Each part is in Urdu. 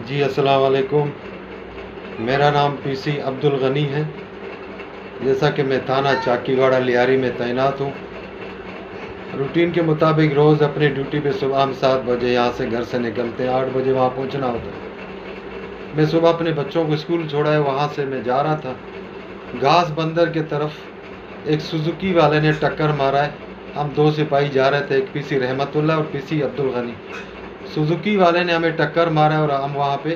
جی السلام علیکم، میرا نام پی سی عبدالغنی ہے۔ جیسا کہ میں تھانہ چاکی واڑہ لیاری میں تعینات ہوں، روٹین کے مطابق روز اپنی ڈیوٹی پہ صبح ہم 7 بجے یہاں سے گھر سے نکلتے ہیں، 8 بجے وہاں پہنچنا ہوتا ہے۔ میں صبح اپنے بچوں کو اسکول چھوڑا ہے، وہاں سے میں جا رہا تھا گھاس بندر کی طرف، ایک سوزوکی والے نے ٹکر مارا ہے۔ ہم 2 سپاہی جا رہے تھے، ایک پی سی رحمت اللہ اور پی سی عبدالغنی۔ سوزوکی والے نے ہمیں ٹکر مارا اور ہم وہاں پہ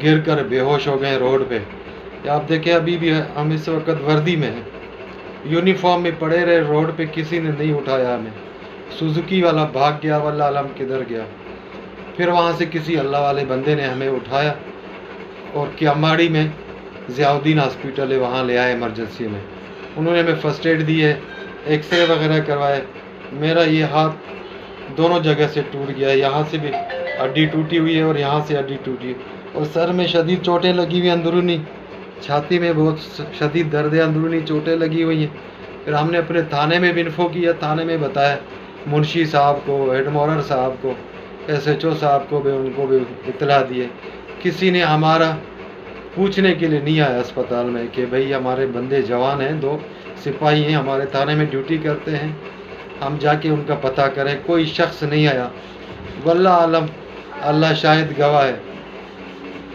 گر کر بے ہوش ہو گئے روڈ پہ۔ آپ دیکھیں ابھی بھی ہم اس وقت وردی میں ہیں، یونیفارم میں پڑے رہے روڈ پہ، کسی نے نہیں اٹھایا ہمیں۔ سوزوکی والا بھاگ گیا، واللہ علم کدھر گیا۔ پھر وہاں سے کسی اللہ والے بندے نے ہمیں اٹھایا اور کیاماڑی میں ضیاء الدین ہاسپٹل ہے وہاں لے آئے ایمرجنسی میں۔ انہوں نے ہمیں فرسٹ ایڈ دی ہے، ایکس رے وغیرہ کروائے۔ میرا یہ ہاتھ دونوں جگہ سے ٹوٹ گیا ہے، یہاں سے بھی ہڈی ٹوٹی ہوئی ہے اور یہاں سے ہڈی ٹوٹی ہے، اور سر میں شدید چوٹیں لگی ہوئی ہیں، اندرونی چھاتی میں بہت شدید درد ہے، اندرونی چوٹیں لگی ہوئی ہیں۔ پھر ہم نے اپنے تھانے میں بھی انفو کیا، تھانے میں بتایا، منشی صاحب کو، ہیڈ مورر صاحب کو، ایس ایچ او صاحب کو بھی، ان کو بھی اطلاع دیے۔ کسی نے ہمارا پوچھنے کے لیے نہیں آیا اسپتال میں کہ بھئی ہمارے بندے جوان ہیں، 2 سپاہی ہیں ہمارے تھانے میں ڈیوٹی کرتے ہیں، ہم جا کے ان کا پتہ کریں۔ کوئی شخص نہیں آیا، واللہ عالم، اللہ شاہد گواہ ہے،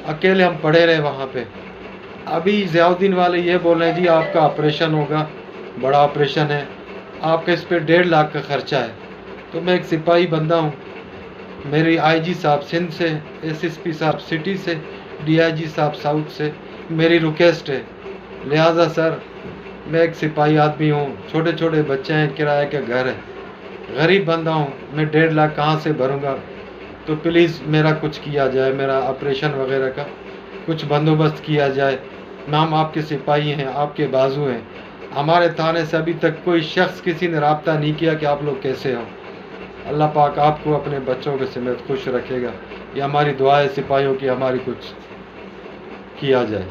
اکیلے ہم پڑے رہے وہاں پہ۔ ابھی ضیاء الدین والے یہ بول رہے ہیں جی آپ کا آپریشن ہوگا، بڑا آپریشن ہے، آپ کا اس پہ 1.5 لاکھ کا خرچہ ہے۔ تو میں ایک سپاہی بندہ ہوں، میری آئی جی صاحب سندھ سے، ایس ایس پی صاحب سٹی سے، ڈی آئی جی صاحب ساؤتھ سے میری ریکویسٹ ہے، لہٰذا سر میں ایک سپاہی آدمی ہوں، چھوٹے چھوٹے بچے ہیں، کرایہ کے گھر ہے، غریب بندہ ہوں، میں 1.5 لاکھ کہاں سے بھروں گا؟ تو پلیز میرا کچھ کیا جائے، میرا آپریشن وغیرہ کا کچھ بندوبست کیا جائے۔ ہم آپ کے سپاہی ہیں، آپ کے بازو ہیں، ہمارے تھانے سے ابھی تک کوئی شخص کسی نے رابطہ نہیں کیا کہ آپ لوگ کیسے ہو۔ اللہ پاک آپ کو اپنے بچوں کے سمیت خوش رکھے گا، یہ ہماری دعا ہے سپاہیوں کی، ہماری کچھ کیا جائے۔